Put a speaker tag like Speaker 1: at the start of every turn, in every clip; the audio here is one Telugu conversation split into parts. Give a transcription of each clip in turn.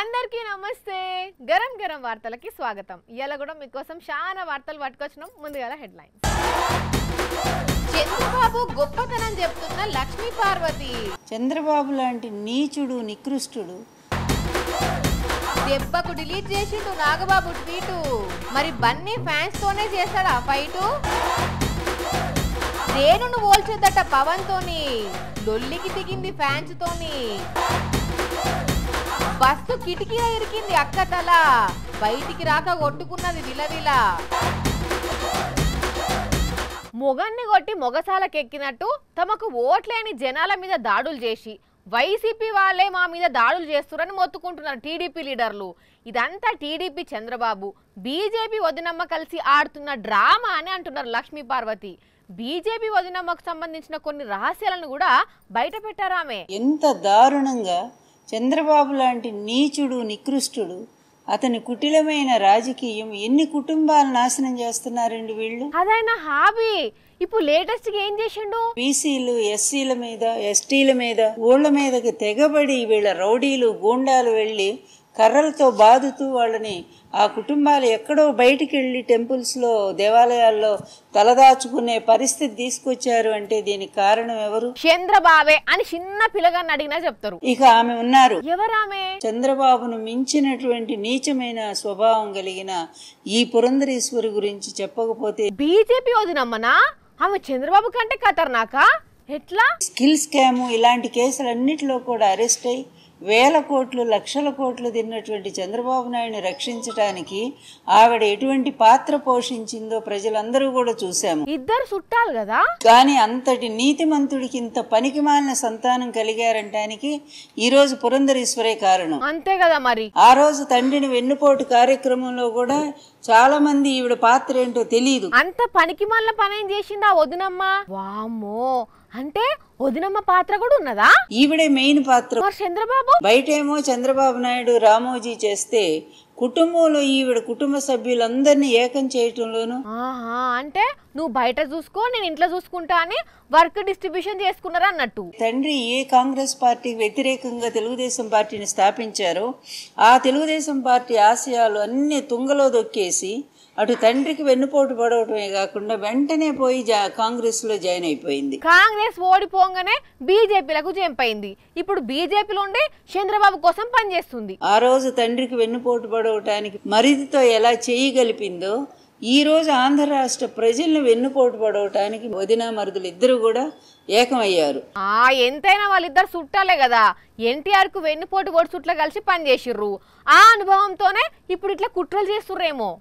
Speaker 1: అందరికీ నమస్తే గరం గరం వార్తలకి స్వాగతం ఇయాల కూడా మీకోసం చాలా వార్తలు పట్టుకొచ్చినాం ముందుగా హెడ్లైన్స్ చంద్రబాబు గొప్పతనం చెప్తున్న లక్ష్మీ పార్వతి
Speaker 2: చంద్రబాబు లాంటి నీచుడు నికృష్టుడు
Speaker 1: దెబ్బకు డిలీట్ చేసిండు నాగబాబు ట్వీటు మరి బన్నీ ఫ్యాన్స్ తోనే చేస్తాడా ఫైటు రేణును పోల్చేదట పవన్ తోని లొల్లికి దిగింది ఫ్యాన్స్ తోని బస్సు కిటికీలో ఇరికింది అక్క తల బయటికి రాక కొట్టుకున్నది విలవిల మొగన్ని కొట్టి మొగసాలకెక్కినట్టు తమకు ఓట్లేని జనాల మీద దాడులు చేసి వైసీపీ వాళ్ళే మా మీద దాడులు చేస్తున్నారని మొత్తుకుంటున్నారు టీడీపీ లీడర్లు. ఇదంతా టీడీపీ చంద్రబాబు బీజేపీ వదినమ్మ కలిసి ఆడుతున్న డ్రామా అని అంటున్నారు లక్ష్మీ పార్వతి. బీజేపీ వదినమ్మకు సంబంధించిన కొన్ని రహస్యాలను కూడా బయట పెట్టారామె.
Speaker 2: ఎంత దారుణంగా చంద్రబాబు లాంటి నీచుడు నికృష్టుడు అతని కుటిలమైన రాజకీయం ఎన్ని కుటుంబాలు నాశనం చేస్తున్నారండి వీళ్ళు.
Speaker 1: అదైనా హాబీ. ఇప్పుడు లేటెస్ట్ గా ఏం చేసిండు,
Speaker 2: బీసీలు ఎస్సీల మీద ఎస్టీల మీద ఊళ్ళ మీదకి తెగబడి వీళ్ళ రౌడీలు గూండాలు వెళ్ళి కర్రలతో బాదుతూ వాళ్ళని ఆ కుటుంబాలు ఎక్కడో బయటికి వెళ్ళి టెంపుల్స్లో దేవాలయాల్లో తలదాచుకునే పరిస్థితి తీసుకొచ్చారు అంటే దీనికి కారణం ఎవరు?
Speaker 1: చంద్రబాబే అని చిన్న పిల్లగాన్ని అడిగినా చెప్తారు.
Speaker 2: ఇక ఆమె ఉన్నారు.
Speaker 1: ఎవరామె?
Speaker 2: చంద్రబాబును మించినటువంటి నీచమైన స్వభావం కలిగిన ఈ పురంధరేశ్వరి గురించి చెప్పకపోతే.
Speaker 1: బీజేపీ వదినమ్మనా? ఆమె చంద్రబాబు కంటే ఖతర్నాకా? ఎట్లా?
Speaker 2: స్కిల్ స్కామ్ ఇలాంటి కేసులన్నిటిలో కూడా అరెస్ట్ అయ్యి వేల కోట్లు లక్షల కోట్లు తిన్నటువంటి చంద్రబాబు నాయుడిని రక్షించడానికి ఆవిడ ఎటువంటి పాత్ర పోషించిందో ప్రజలందరూ కూడా చూశాము.
Speaker 1: ఇద్దరు చుట్టాలు కదా.
Speaker 2: కానీ అంతటి నీతిమంతుడికి ఇంత పనికిమాలిన సంతానం కలిగారంటానికి ఈ రోజు పురంధరేశ్వరే కారణం.
Speaker 1: అంతే కదా మరి.
Speaker 2: ఆ రోజు తండ్రిని వెన్నుపోటు కార్యక్రమంలో కూడా చాలా మంది ఈవిడ పాత్ర ఏంటో తెలియదు.
Speaker 1: అంత పనికిమాలిన పని ఏం చేసింది ఆ వదినమ్మ? వామ్మో, అంటే వదినమ్మ పాత్ర కూడా ఉన్నదా?
Speaker 2: ఈవిడే మెయిన్ పాత్ర.
Speaker 1: చంద్రబాబు
Speaker 2: బయటేమో చంద్రబాబు నాయుడు రామోజీ చేస్తే కుటుంబంలో ఈవిడ కుటుంబ సభ్యులందరినీ ఏకం చేయటంలోను.
Speaker 1: అంటే నువ్వు బయట చూసుకో నేను ఇంట్లో చూసుకుంటా అని వర్క్ డిస్ట్రిబ్యూషన్ చేసుకున్నారా అన్నట్టు.
Speaker 2: తండ్రి ఏ కాంగ్రెస్ పార్టీకి వ్యతిరేకంగా తెలుగుదేశం పార్టీని స్థాపించారో ఆ తెలుగుదేశం పార్టీ ఆశయాలు అన్ని తుంగలో దొక్కేసి అటు తండ్రికి వెన్నుపోటు పడవటమే కాకుండా వెంటనే పోయి కాంగ్రెస్ లో జాయిన్ అయిపోయింది.
Speaker 1: కాంగ్రెస్ ఓడిపోగానే బీజేపీలకు జంప్ అయింది. ఇప్పుడు బీజేపీలో ఉండి చంద్రబాబు కోసం పనిచేస్తుంది.
Speaker 2: ఆ రోజు తండ్రికి వెన్నుపోటు పడవటానికి మరిదితో ఎలా చేయగలిపిందో ఈ రోజు ఆంధ్ర రాష్ట్ర ప్రజల్ని వెన్నుపోటు పడవటానికి వదిన మరుదులు ఇద్దరు కూడా ఏకమయ్యారు.
Speaker 1: ఎంతైనా వాళ్ళిద్దరు చుట్టాలే కదా. ఎన్టీఆర్ కు వెన్నుపోటు పొడి చుట్ల కలిసి పనిచేసిర్రు. ఆ అనుభవంతోనే ఇప్పుడు ఇట్లా కుట్రలు చేస్తుర్రేమో.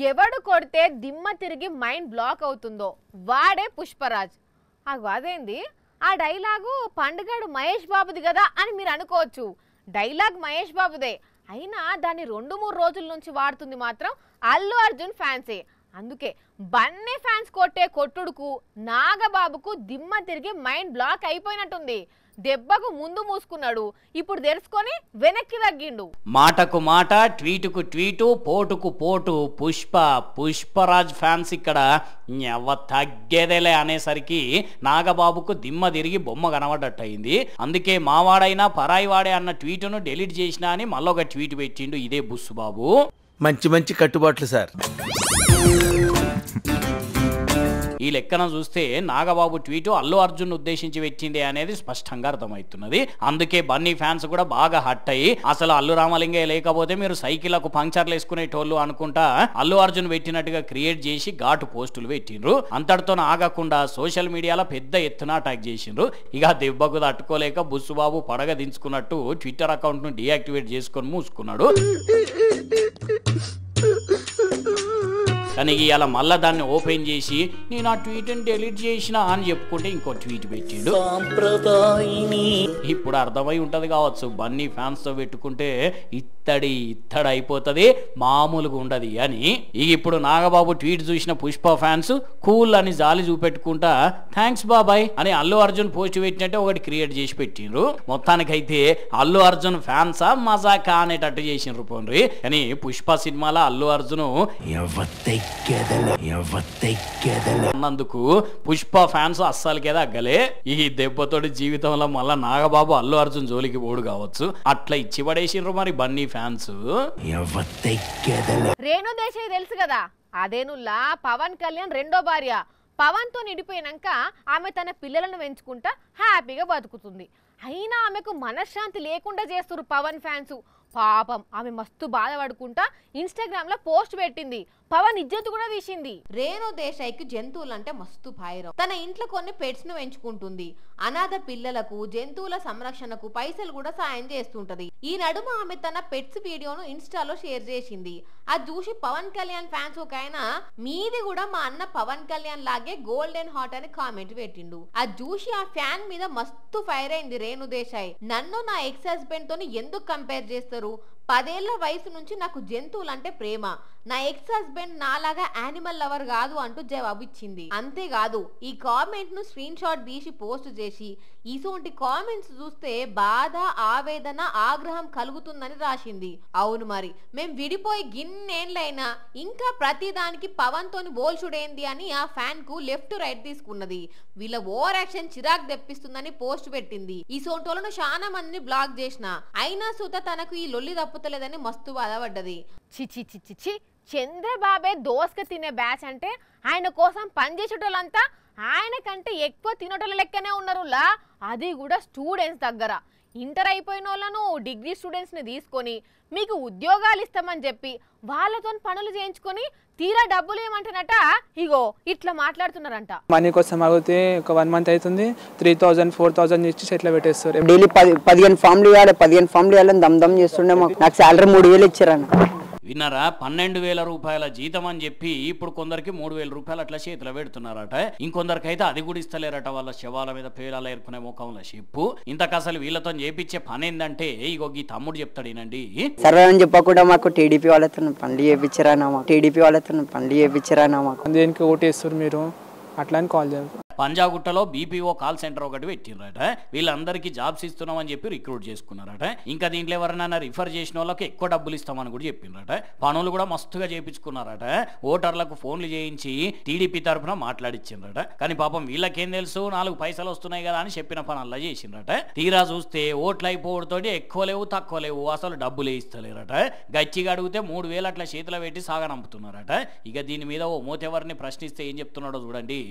Speaker 1: ఎవడు కొడితే దిమ్మ తిరిగి మైండ్ బ్లాక్ అవుతుందో వాడే పుష్పరాజ్. అదేంది ఆ డైలాగు పండుగాడు మహేష్ బాబుది కదా అని మీరు అనుకోవచ్చు. డైలాగ్ మహేష్ బాబుదే అయినా దాన్ని 2-3 రోజుల నుంచి వాడుతుంది మాత్రం అల్లు అర్జున్ ఫ్యాన్సే. అందుకే బన్నీ ఫ్యాన్స్ కొట్టే కొట్టుడుకు నాగబాబుకు దిమ్మ తిరిగి మైండ్ బ్లాక్ అయిపోయినట్టుంది. దెబ్బకు ముందు మూసుకున్నాడు, ఇప్పుడు తెలుసుకొని వెనక్కి తగ్గిండు.
Speaker 3: మాటకు మాట, ట్వీటుకు ట్వీటు, పోటుకు పోటు. పుష్పరాజ్ ఫ్యాన్స్ ఇక్కడ తగ్గేదేలే అనేసరికి నాగబాబుకు దిమ్మ తిరిగి బొమ్మ కనబడ్డట్టు అయింది. అందుకే మావాడైనా పరాయి వాడే అన్న ట్వీటును డిలీట్ చేసినా అని మళ్ళొక ట్వీట్ పెట్టిండు ఇదే బుస్సుబాబు.
Speaker 4: మంచి మంచి కట్టుబాట్లు సార్.
Speaker 3: ఈ లెక్కన చూస్తే నాగబాబు ట్వీటు అల్లు అర్జున్ ఉద్దేశించి పెట్టింది అనేది స్పష్టంగా అర్థమవుతున్నది. అందుకే బన్నీ ఫ్యాన్స్ కూడా బాగా హట్ అయ్యి అసలు అల్లు రామలింగే లేకపోతే మీరు సైకిళ్లకు పంక్చర్లు వేసుకునేటోళ్ళు అనుకుంటా అల్లు అర్జున్ పెట్టినట్టుగా క్రియేట్ చేసి ఘాటు పోస్టులు పెట్టిండ్రు. అంతటితో ఆగకుండా సోషల్ మీడియాలో పెద్ద ఎత్తున అటాక్ చేసిండ్రు. ఇక దెబ్బకు తట్టుకోలేక బుస్సుబాబు పడగ దించుకున్నట్టు ట్విట్టర్ అకౌంట్ ను డీయాక్టివేట్ చేసుకొని మూసుకున్నాడు. కానీ ఇవాళ మళ్ళా దాన్ని ఓపెన్ చేసి నేను ఆ ట్వీట్ని డిలీట్ చేసిన అని చెప్పుకుంటే ఇంకో ట్వీట్ పెట్టిండు. ఇప్పుడు అర్థమై ఉంటది కావచ్చు బన్నీ ఫ్యాన్స్ తో పెట్టుకుంటే ఇత్తడి అయిపోతుంది, మామూలుగా ఉండదు అని. ఇక ఇప్పుడు నాగబాబు ట్వీట్ చూసిన పుష్ప ఫ్యాన్స్ కూల్ అని జాలి చూపెట్టుకుంటా థ్యాంక్స్ బాబాయ్ అని అల్లు అర్జున్ పోస్ట్ పెట్టినట్టే ఒకటి క్రియేట్ చేసి పెట్టిండ్రు. మొత్తానికైతే అల్లు అర్జున్ ఫ్యాన్సా మజాకా అనేటట్టు చేసిండ్రు పోన్రి. కానీ పుష్ప సినిమాలో అల్లు అర్జున్ అన్నందుకు పుష్ప ఫ్యాన్స్ అస్సలకే తగ్గలే. ఈ దెబ్బతోటి జీవితంలో మళ్ళా నాగబాబు అల్లు అర్జున్ జోలికి పోడు కావచ్చు, అట్లా ఇచ్చి పడేసిండ్రు మరి బన్నీ ఫ్యాన్స్.
Speaker 1: రేణు దేశాయ్ తెలుసు కదా, అదేనుల్లా పవన్ కళ్యాణ్ రెండో భార్య. పవన్ తో నిడిపోయినాక ఆమె తన పిల్లలను పెంచుకుంటా హ్యాపీగా బతుకుతుంది. అయినా ఆమెకు మనశ్శాంతి లేకుండా చేస్తున్నారు పవన్ ఫ్యాన్స్. పాపం ఆమె మస్తు బాధపడుకుంటా ఇన్స్టాగ్రామ్ లో పోస్ట్ పెట్టింది. పవన్ ఇజ్జత్ కూడా తీసింది. రేణు దేశాయ్కి జంతువులంటే మస్తు భైరం. తన ఇంట్లో కొన్ని పెట్స్ ను పెంచుకుంటుంది. అనాథ పిల్లలకు జంతువుల సంరక్షణకు పైసలు కూడా సాయం చేస్తుంటది. ఈ నడుమ ఆమె తన పెట్స్ వీడియోను ఇన్స్టాలో షేర్ చేసింది. అది చూసి పవన్ కళ్యాణ్ ఫ్యాన్స్ ఒక ఆయన మీది కూడా మా అన్న పవన్ కళ్యాణ్ లాగే గోల్డెన్ హార్ట్ అని కామెంట్ పెట్టిండు. అది చూసి ఆ ఫ్యాన్ మీద మస్తు ఫైర్ అయింది రేణు దేశాయ్. నన్ను నా ఎక్స్ హస్బెండ్ తోని ఎందుకు కంపేర్ చేస్తారు? 10 ఏళ్ల వయసు నుంచి నాకు జంతువులంటే ప్రేమ. నా ఎక్స్ హస్బెండ్ నాలాగా యానిమల్ లవర్ కాదు అంటూ జవాబిచ్చింది. అంతేకాదు ఈ కామెంట్ ను స్క్రీన్ షాట్ తీసి పోస్ట్ చేసి ఇటువంటి కామెంట్స్ చూస్తే బాధ, ఆవేదన, ఆగ్రహం కలుగుతుందని రాసింది. అవును మరి, మేం విడిపోయి గిన్నేళ్లైనా ఇంకా ప్రతిదానికి పవన్ తోని బోల్చుడేంది అని ఆ ఫ్యాన్ కు లెఫ్ట్ రైట్ తీసుకున్నది. వీళ్ళ ఓవర్ యాక్షన్ చిరాకు తెప్పిస్తుందని పోస్ట్ పెట్టింది. ఈ సోంటోలను చాలా మందిని బ్లాక్ చేసిన అయినా సుత తనకు ఈ లొల్లి తప్పుతలేదని మస్తు బాధపడ్డది. చిచి చిచి చి చంద్రబాబే దోసక తినే బ్యాచ్ అంటే ఆయన కోసం పనిచేసేటోళ్ళంతా ఆయన కంటే ఎక్కువ తినేటోళ్ళ లెక్కనే ఉన్నారులా. అది కూడా స్టూడెంట్స్ దగ్గర. ఇంటర్ అయిపోయిన వాళ్ళను, డిగ్రీ స్టూడెంట్స్ ని తీసుకొని మీకు ఉద్యోగాలు ఇస్తామని చెప్పి వాళ్ళతో పనులు చేయించుకొని తీరా డబ్బులు ఏమంటానట ఇగో ఇట్లా మాట్లాడుతున్నారంట.
Speaker 5: మనీ కోసం ఆగితే ఒక 1 మంత్ అవుతుంది, 3000 4000 ఇచ్చి చెట్లు పెట్టేస్తారు.
Speaker 6: డైలీ 15 ఫామ్లు ఇవ్వాలి, 15 ఫామ్లు ఇవ్వాలని దమ్ చేస్తుండే. నాకు శాలరీ 3000 ఇచ్చారన్న.
Speaker 3: విన్నారా? 12,000 రూపాయల జీతం అని చెప్పి ఇప్పుడు కొందరికి 3,000 రూపాయలు అట్లా చేతిలో పెడుతున్నారట. ఇంకొందరికి అయితే అది కూడా ఇస్తలేరట. వాళ్ళ శవాల మీద పేలాలు ఏర్పనే ముఖంలో చెప్పు. ఇంతకు అసలు వీళ్ళతో చేపించే పని ఏంటంటే ఇగో ఈ తమ్ముడు చెప్తాడేనండి.
Speaker 6: సర్వే అని చెప్పకుండా మాకు టీడీపీ వాళ్ళతో పనులు చేయించారా, టీడీపీ వాళ్ళతో పనులు చేయించారా, మాకు
Speaker 5: దేనికి ఓటేస్తారు మీరు అట్లా అని కాల్ చేస్తారు.
Speaker 3: పంజాగుట్టలో బీపీఓ కాల్ సెంటర్ ఒకటి పెట్టినరట. వీళ్ళందరికీ జాబ్స్ ఇస్తున్నామని చెప్పి రిక్రూట్ చేసుకున్నారట. ఇంకా దీంట్లో ఎవరైనా రిఫర్ చేసిన వాళ్ళకి ఎక్కువ డబ్బులు ఇస్తామని కూడా చెప్పిండ్రట. పనులు కూడా మస్తుగా చేయించుకున్నారట. ఓటర్లకు ఫోన్లు చేయించి టీడీపీ తరఫున మాట్లాడిచ్చిండ్రట. కానీ పాపం వీళ్ళకేం తెలుసు, 4 పైసలు వస్తున్నాయి కదా అని చెప్పిన పనుల్లా చేసిండ్రట. తీరా చూస్తే ఓట్లు అయిపోవడంతో ఎక్కువ లేవు తక్కువ లేవు, అసలు డబ్బులే ఇస్తలేరట. గచ్చిగా అడిగితే 3,000 అట్లా చేతిలో పెట్టి సాగనంపుతున్నారట. ఇక దీని మీద ఓ మోతెవరిని ప్రశ్నిస్తే ఏం చెప్తున్నాడో చూడండి.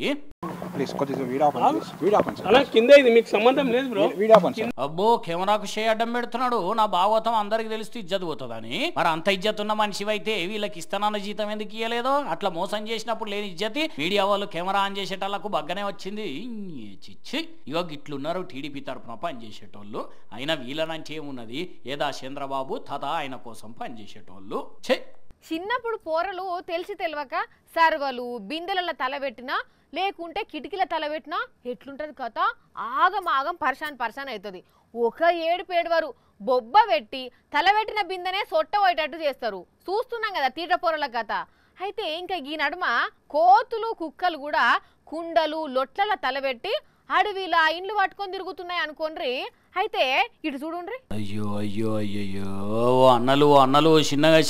Speaker 3: అబ్బో కెమెరాకు షే అడ్డం పెడుతున్నాడు. నా భాగవతం అందరికి తెలిస్తే ఇజ్జత్ పోతుందని. మరి అంత ఇజ్జత్ ఉన్న మనిషి అయితే వీళ్ళకి ఇస్తానన్న జీతం ఎందుకు ఇయ్యలేదో? అట్లా మోసం చేసినప్పుడు లేని ఇజ్జతి మీడియా వాళ్ళు కెమెరా ఆన్ చేసేటోళ్లకు బగ్గనే వచ్చింది. చిచ్చి ఇగో గిట్లున్నారు టీడీపీ తరఫున పనిచేసేటోళ్ళు. అయినా వీళ్ళనంటే ఏమున్నది, ఏదా చంద్రబాబు తదా ఆయన కోసం పనిచేసేటోళ్ళు.
Speaker 1: చిన్నప్పుడు పోరలు తెలిసి తెలియక సర్వలు బిందెల తలబెట్టినా లేకుంటే కిటికీల తలబెట్టినా ఎట్లుంటది కథ, ఆగం పర్షాన్ అవుతుంది. ఒక ఏడుపేడువారు బొబ్బ పెట్టి తలబెట్టిన బిందెనే సొట్ట పోయేటట్టు చేస్తారు. చూస్తున్నాం కదా తీట పోరల కథ. అయితే ఇంకా ఈ నడుమ కోతులు కుక్కలు కూడా కుండలు లొట్ల తలబెట్టి అడవిలా ఇండ్లు పట్టుకొని తిరుగుతున్నాయి అనుకోండి. అయితే ఇటు చూడండి.
Speaker 3: అయ్యో అయ్యో అయ్యయ్యో అన్నలు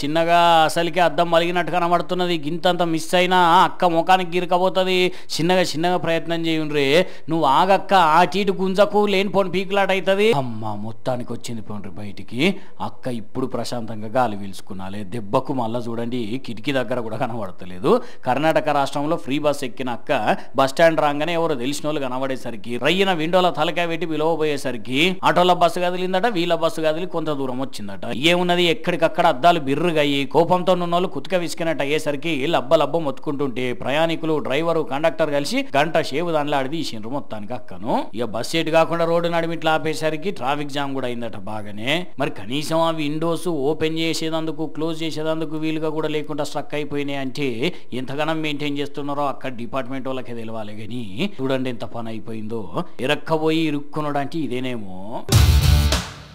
Speaker 3: చిన్నగా అసలుకి అద్దం మలిగినట్టు కనబడుతున్నది. గింతంత మిస్ అయినా అక్క ముఖానికి గిరకపోతుంది. చిన్నగా ప్రయత్నం చేయండి. నువ్వు ఆగక్క, ఆ చీటు గుంజకు లేనిపోని పీకులాట అవుతుంది. అమ్మ మొత్తానికి వచ్చింది పోండ్రి బయటికి. అక్క ఇప్పుడు ప్రశాంతంగా గాలి పీల్చుకున్నాలే. దెబ్బకు మళ్ళా చూడండి కిటికీ దగ్గర కూడా కనబడతలేదు. కర్ణాటక రాష్ట్రంలో ఫ్రీ బస్ ఎక్కిన అక్క బస్ స్టాండ్ రాగానే ఎవరో తెలిసిన వాళ్ళు కనబడేసరికి రయ్యన విండోల తలకాయ పెట్టి పిలవబోయేసరికి ఆటోల బస్సు కదిలిందట, వీళ్ళ బస్సు కదిలి కొంత దూరం వచ్చిందట. ఏమున్నది ఎక్కడికక్కడ అద్దాలు బిర్రుగయ్యి కోపంతో ఉన్నోళ్ళు కుతిక విసికినట్టు అయ్యేసరికి లబ్బ మొత్తుకుంటుంటే ప్రయాణికులు, డ్రైవరు, కండక్టర్ కలిసి గంట షేవు దానిలో ఆడి తీసిండ్రు మొత్తానికి అక్కను. ఇక బస్సు ఎటు కాకుండా రోడ్డు నడిమిట్లా ఆపేసరికి ట్రాఫిక్ జామ్ కూడా అయిందట బాగానే. మరి కనీసం ఆ విండోస్ ఓపెన్ చేసేదందుకు క్లోజ్ చేసేదందుకు వీలుగా కూడా లేకుండా స్ట్రక్ అయిపోయినాయి అంటే ఎంతగానో మెయింటైన్ చేస్తున్నారో అక్కడ డిపార్ట్మెంట్ వాళ్ళకే తెలవాలి. కానీ చూడండి ఎంత పని అయిపోయిందో. ఇరక్కబోయి ఇరుక్కున్నాడు అంటే ఇదేనేమో.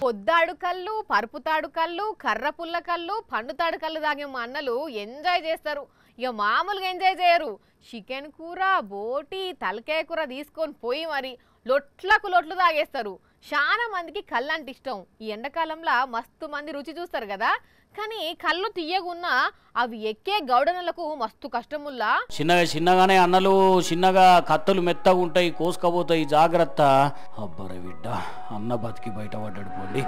Speaker 1: పొద్దాడు కళ్ళు, పరుపుతాడు కళ్ళు, కర్ర పుల్ల కళ్ళు, పండుతాడు కళ్ళు తాగే మా అన్నలు ఎంజాయ్ చేస్తారు. ఇక మామూలుగా ఎంజాయ్ చేయరు. చికెన్ కూర, బోటి, తలకాయ కూర తీసుకొని పోయి మరి లొట్లు తాగేస్తారు. చాలా మందికి కళ్ళు అంటే ఇష్టం. ఈ ఎండాకాలంలో మస్తు మంది రుచి చూస్తారు కదా. కానీ కళ్ళు తీయగున్నా అవి ఎక్కే గౌడనలకు మస్తు కష్టముల్లా.
Speaker 3: చిన్నగానే అన్నలు చిన్నగా కత్తలు మెత్తగా ఉంటాయి, కోసుకపోతాయి, జాగ్రత్త. అబ్బరే బిడ్డ, అన్న బతికి బయటపడ్డాడు పోండి.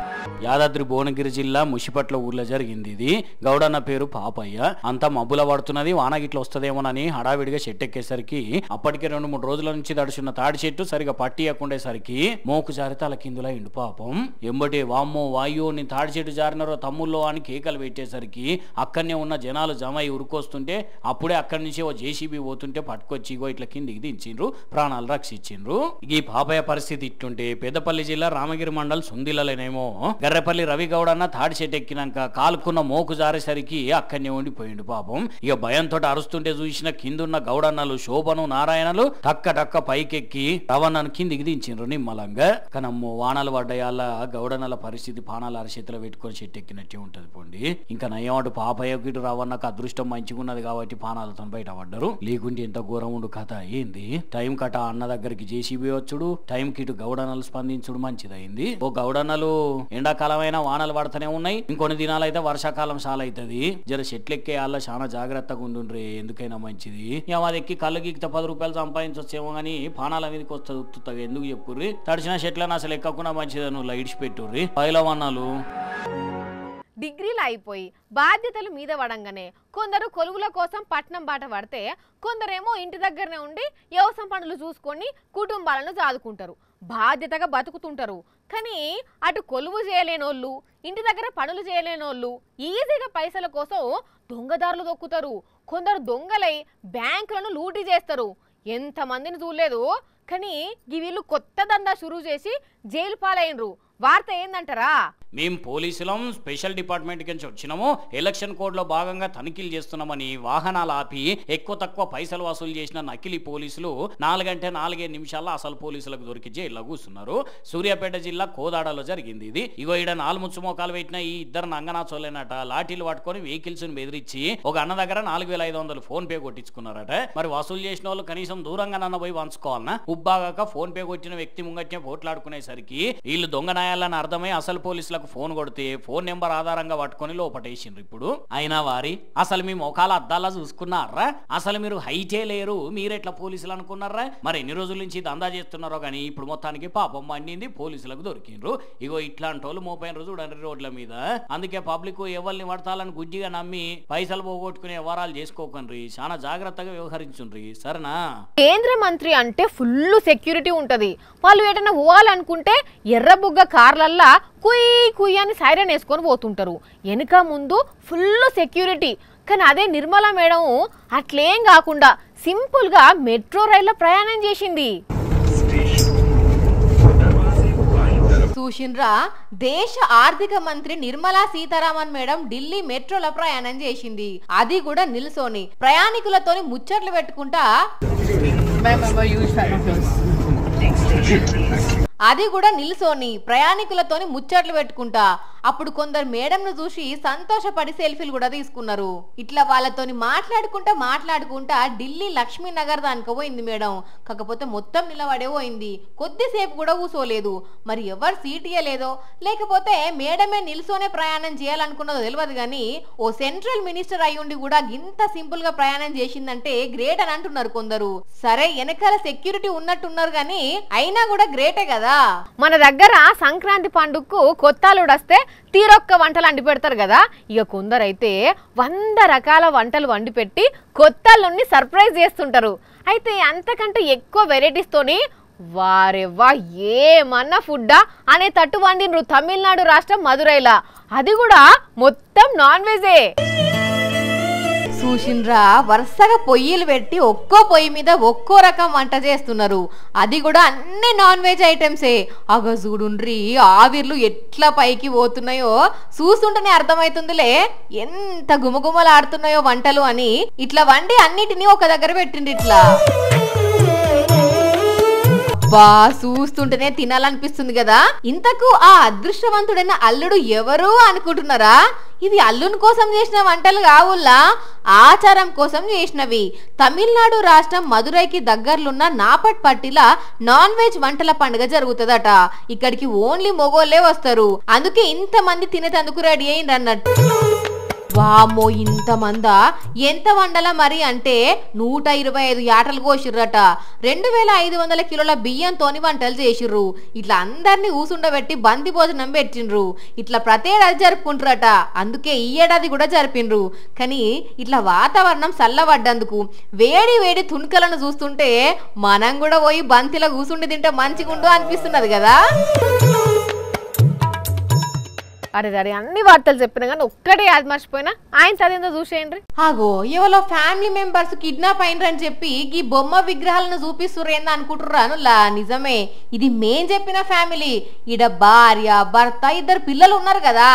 Speaker 3: యాదాద్రి భువనగిరి జిల్లా ముషిపట్ల ఊర్లో జరిగింది ఇది. గౌడన్న పేరు పాపయ్య. అంతా మబ్బుల పడుతున్నది, వానగిట్లు వస్తుందేమోనని హడావిడిగా చెట్టు ఎక్కేసరికి అప్పటికే 2-3 రోజుల నుంచి తడుచున్న తాడి చెట్టు సరిగా పట్టియకుండేసరికి మోకు జారి తల కిందులా ఇండు పాపం. ఎంబటి వామ్మో వాయో నీ తాడి చెట్టు జారినారో తమ్ముల్లో అని కేకలు పెట్టేసరికి అక్కడనే ఉన్న జనాలు జమ అయి ఉరుకొస్తుంటే అప్పుడే అక్కడి నుంచి ఓ జేసీబీ పోతుంటే పట్టుకొచ్చి ఇట్లా కిందికి దించిండ్రు, ప్రాణాలు రక్షించిండ్రు. ఈ పాపయ్య పరిస్థితి ఇట్టుంటే పెద్దపల్లి జిల్లా రామగిరి మండల్ సుందిలనేమో గర్రెపల్లి రవి గౌడన్న తాడి చెట్టు ఎక్కినాక కాలుకున్న మోకు జారేసరికి అక్కడనే ఉండిపోయిండు పాపం. ఇక భయంతో అరుస్తుంటే చూసిన కిందున్న గౌడన్నలు శోభను నారాయణలు టక్క పైకెక్కి రవణను కిందికి దించిండ్రు నిమ్మలంగా. కనమ్మో వానలు పడ్డాయాల గౌడన్నల పరిస్థితి పానాల అరచేతిలో పెట్టుకొని చెట్టు ఎక్కినట్టే ఉంటది పోండి. ఇంకా నయ్యమాటు పాపయ్యకి రవణకు అదృష్టం మంచిగున్నది కాబట్టి పానాలతో బయటపడ్డారు. లేకుంటే ఎంత ఘోరం ఉండు కథ ఏంది. టైం కట అన్న దగ్గరికి జేసీబీ వచ్చుడు, టైం కి ఇటు గౌడన్నలు స్పందించుడు మంచిదైంది. ఓ గౌడన్నలు ఎండాకాలమైన వానలు పడతానే ఉన్నాయి, ఇంకొన్ని దినాలు అయితే వర్షాకాలం చాలా అవుతుంది. జర చెట్లు ఎక్కే వాళ్ళ చాలా జాగ్రత్తగా ఉండుండ్రి, ఎందుకైనా మంచిది. అది ఎక్కి కళ్ళు గీకితే 10 రూపాయలు సంపాదించొచ్చేమో గానీ పానాల మీదకి వస్తుంది ఉత్తుగా. ఎందుకు చెప్పుర్రి, తడిచిన చెట్లను అసలు ఎక్కకుండా మంచిదని నువ్వు లైట్స్ పెట్టుర్రి. పైలవన్నాలు
Speaker 1: డిగ్రీలు అయిపోయి బాధ్యతలు మీద పడంగానే కొందరు కొలువుల కోసం పట్నం బాట పడితే కొందరేమో ఇంటి దగ్గరనే ఉండి వ్యవసాయ పనులు చూసుకొని కుటుంబాలను సాదుకుంటారు, బాధ్యతగా బతుకుతుంటారు. కానీ అటు కొలువు చేయలేనోళ్ళు, ఇంటి దగ్గర పనులు చేయలేనోళ్ళు ఈజీగా పైసల కోసం దొంగదారులు దొక్కుతారు. కొందరు దొంగలై బ్యాంకులను లూటీ చేస్తారు. ఎంతమందిని చూడలేదు. కానీ వీళ్ళు కొత్త దందా షురూ చేసి జైలు పాలైనరు. వార్త ఏందంటారా?
Speaker 3: మేము పోలీసులం స్పెషల్ డిపార్ట్మెంట్ నుంచి వచ్చినాము, ఎలక్షన్ కోడ్ లో భాగంగా తనిఖీలు చేస్తున్నామని వాహనాలు ఆపి ఎక్కువ తక్కువ పైసలు వసూలు చేసిన నకిలీ పోలీసులు 4 గంటల 4 నిమిషాల్లో అసలు పోలీసులకు దొరికి జైల్లో కూర్చున్నారు. సూర్యాపేట జిల్లా కోదాడలో జరిగింది ఇది. ఇగో ఈడ 4 ముచ్చు మోకాలు పెట్టిన ఈ ఇద్దరు నంగనాచోలేనట లాఠీలు పట్టుకొని వెహికల్స్ బెదిరించి ఒక అన్న దగ్గర 4500 ఫోన్ పే కొట్టించుకున్నారట. మరి వసూలు చేసిన వాళ్ళు కనీసం దూరంగా నన్న పోయి వంచుకోవాలన్నా, ఉబ్బాగాక ఫోన్ పే కొట్టిన వ్యక్తి ముంగట్నే పోట్లాడుకునేసరికి వీళ్ళు దొంగ నాయాలని అర్థమై అసలు పోలీసులకు ఫోన్ కొడితే ఫోన్ నెంబర్ ఆధారంగా పట్టుకొని లోపటేసిండ్రు. ఇప్పుడు అయినా వారి అసలు మీ మొఖాల అద్దాలా చూసుకున్నారా? అసలు మీరు హైటే లేరు, మీరెట్లా పోలీసులు అనుకున్నారా? మరి ఎన్ని రోజుల నుంచి దందా చేస్తున్నారో కానీ ఇప్పుడు మొత్తానికి పాపం మండింది, పోలీసులకు దొరికిండ్రు. ఇగో ఇట్లాంటి వాళ్ళు మోపైన చూడండి రోడ్ల మీద. అందుకే పబ్లిక్ ఎవరిని పడతాలని గుడ్డిగా నమ్మి పైసలు పోగొట్టుకునే వ్యవహారాలు చేసుకోకండి, చాలా జాగ్రత్తగా వ్యవహరించుండ్రి, సరేనా?
Speaker 1: కేంద్ర మంత్రి అంటే ఫుల్ సెక్యూరిటీ ఉంటది. వాళ్ళు ఏటన్నా పోవాలనుకుంటే ఎర్రబుగ్గ కార్లల్లా కుయ్ అని సైరన్ వేసుకొని పోతుంటారు. వెనుక ముందు ఫుల్ సెక్యూరిటీ. కానీ అదే నిర్మలా మేడం అట్లేం కాకుండా సింపుల్గా మెట్రో రైల్లో ప్రయాణం చేసింది. చూసిండ్రా, దేశ ఆర్థిక మంత్రి నిర్మలా సీతారామన్ మేడం ఢిల్లీ మెట్రోలో ప్రయాణం చేసింది. అది కూడా నిల్సోని ప్రయాణికులతోని ముచ్చట్లు పెట్టుకుంటా ముచ్చట్లు పెట్టుకుంటా. అప్పుడు కొందరు మేడంను చూసి సంతోషపడి సెల్ఫీలు కూడా తీసుకున్నారు. ఇట్లా వాళ్ళతోని మాట్లాడుకుంటా ఢిల్లీ లక్ష్మీనగర్ దానికి పోయింది మేడం. కాకపోతే మొత్తం నిలబడే పోయింది, కొద్దిసేపు కూడా కూసోలేదు. మరి ఎవరు సీట్ ఇయ్యలేదో లేకపోతే మేడమే నిల్సోనే ప్రయాణం చేయాలనుకున్నదో తెలియదు. కానీ ఓ సెంట్రల్ మినిస్టర్ అయ్యుండి కూడా ఇంత సింపుల్ గా ప్రయాణం చేసిందంటే గ్రేట్ అని అంటున్నారు కొందరు. సరే వెనకాల సెక్యూరిటీ ఉన్నట్టున్నారు కానీ అయినా కూడా గ్రేటే కదా. మన దగ్గర సంక్రాంతి పండుగకు కొత్తాలుడు వస్తే తీరొక్క వంటలు వండి పెడతారు కదా. ఇక కొందరైతే 100 రకాల వంటలు వండి పెట్టి కొత్తాలుని సర్ప్రైజ్ చేస్తుంటారు. అయితే అంతకంటే ఎక్కువ వెరైటీస్ తోని వారెవ్వా ఏమన్నా ఫుడ్డా అనే తట్టు వండినరు తమిళనాడు రాష్ట్రం మదురైలా. అది కూడా మొత్తం నాన్ వెజే. చూసిండ్రా, వరుసగా పొయ్యిలు పెట్టి ఒక్కో పొయ్యి మీద ఒక్కో రకం వంట చేస్తున్నారు. అది కూడా అన్ని నాన్ వెజ్ ఐటమ్సే. అగ చూడుండ్రి ఆవిర్లు ఎట్లా పైకి పోతున్నాయో చూస్తుంటేనే అర్థమవుతుందిలే ఎంత గుమగుమలు ఆడుతున్నాయో వంటలు అని. ఇట్లా వండి అన్నిటినీ ఒక దగ్గర పెట్టిండ్రు. ఇట్లా బా చూస్తుంటేనే తినాలనిపిస్తుంది కదా. ఇంతకు ఆ అదృష్టవంతుడైన అల్లుడు ఎవరు అనుకుంటున్నారా? ఇవి అల్లుని కోసం చేసిన వంటలు కావుల్లా, ఆచారం కోసం చేసినవి. తమిళనాడు రాష్ట్రం మదురైకి దగ్గర్లున్న నాపట్పట్టిలా నాన్ వెజ్ వంటల పండుగ జరుగుతుందట. ఇక్కడికి ఓన్లీ మొగోళ్ళే వస్తారు. అందుకే ఇంతమంది తినేటందుకు రెడీ అయింది అన్నట్టు. వామ్మో ఇంతమందా ఎంత వండల మరి అంటే 125 యాటలు కోసిర్రట 2500 కిలోల బియ్యంతోని వంటలు చేసిర్రు ఇట్లా అందరినీ ఊసుండబెట్టి బంతి భోజనం పెట్టిండ్రు ఇట్లా ప్రతి ఏడాది జరుపుకుంటారట అందుకే ఈ ఏడాది కూడా జరిపిండ్రు కానీ ఇట్లా వాతావరణం చల్లబడ్డందుకు వేడి వేడి తుణుకలను చూస్తుంటే మనం కూడా పోయి బంతిలో కూసుండి తింటే మంచిగుండు అనిపిస్తున్నది కదా అరే అరే అన్ని వార్తలు చెప్పినా కానీ ఒక్కటే అది మర్చిపోయినా ఆయన చదివిందో చూసేయండి ఆగో ఎవరో ఫ్యామిలీ మెంబర్స్ కిడ్నాప్ అయినరని చెప్పి ఈ బొమ్మ విగ్రహాలను చూపిస్తుర్రేందా అనుకుంటున్నాను నిజమే ఇది మేం చెప్పిన ఫ్యామిలీ ఈడ భార్య భర్త 2 పిల్లలు ఉన్నారు కదా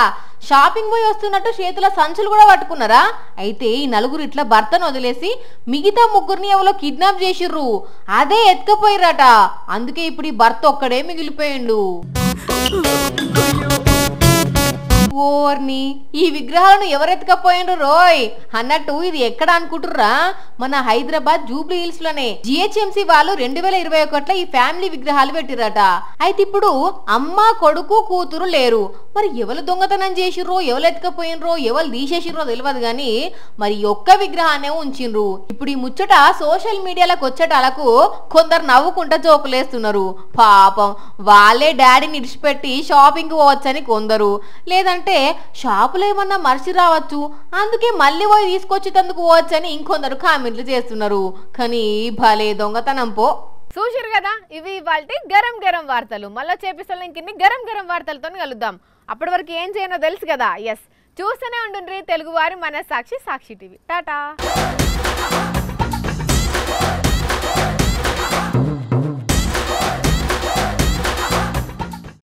Speaker 1: షాపింగ్ పోయి వస్తున్నట్టు చేతుల సంచులు కూడా పట్టుకున్నారా అయితే ఈ 4 ఇట్లా భర్తను వదిలేసి మిగతా 3 ఎవరో కిడ్నాప్ చేసిర్రు అదే ఎత్తుకపోయిరట అందుకే ఇప్పుడు ఈ భర్త ఒక్కడే మిగిలిపోయిండు ఓర్ని ఈ విగ్రహాలను ఎవరెత్తుకపోయిండ్రు రోయ్ అన్నట్టు ఇది ఎక్కడ అనుకుంటుర్రా మన హైదరాబాద్ జూబ్లీ హిల్స్ లోనే జిహెచ్ఎంసీ వాళ్ళు 2021లో ఈ ఫ్యామిలీ విగ్రహాలు పెట్టిరట అయితే ఇప్పుడు అమ్మ కొడుకు కూతురు లేరు మరి ఎవరు దొంగతనం చేసిర్రో ఎవరు ఎత్తుకపోయినరో ఎవరు తీసేసిర్రో తెలియదు గాని మరి ఒక్క విగ్రహాన్ని ఉంచిండ్రు ఇప్పుడు ఈ ముచ్చట సోషల్ మీడియాలకు వచ్చేటాలకు కొందరు నవ్వుకుంటా జోకులేస్తున్నారు పాపం వాళ్ళే డాడీని ఇడిచిపెట్టి షాపింగ్ పోవచ్చని కొందరు లేదంటే షాపులో ఏమన్నా మర్చి రావచ్చు అందుకే మళ్ళీ పోయి తీసుకొచ్చేందుకు పోవచ్చని ఇంకొందరు కామెంట్లు చేస్తున్నారు కానీ భలే దొంగతనం పో చూసిరు కదా ఇవి ఇవాల్టి గరం గరం వార్తలు మళ్ళీ చేపిస్తాను ఇంకిన్ని గరం గరం వార్తలతో కలుద్దాం అప్పటి వరకు ఏం చేయనో తెలుసు కదా ఎస్ చూస్తూనే ఉండుండ్రి తెలుగువారి మన సాక్షి టీవీ టాటా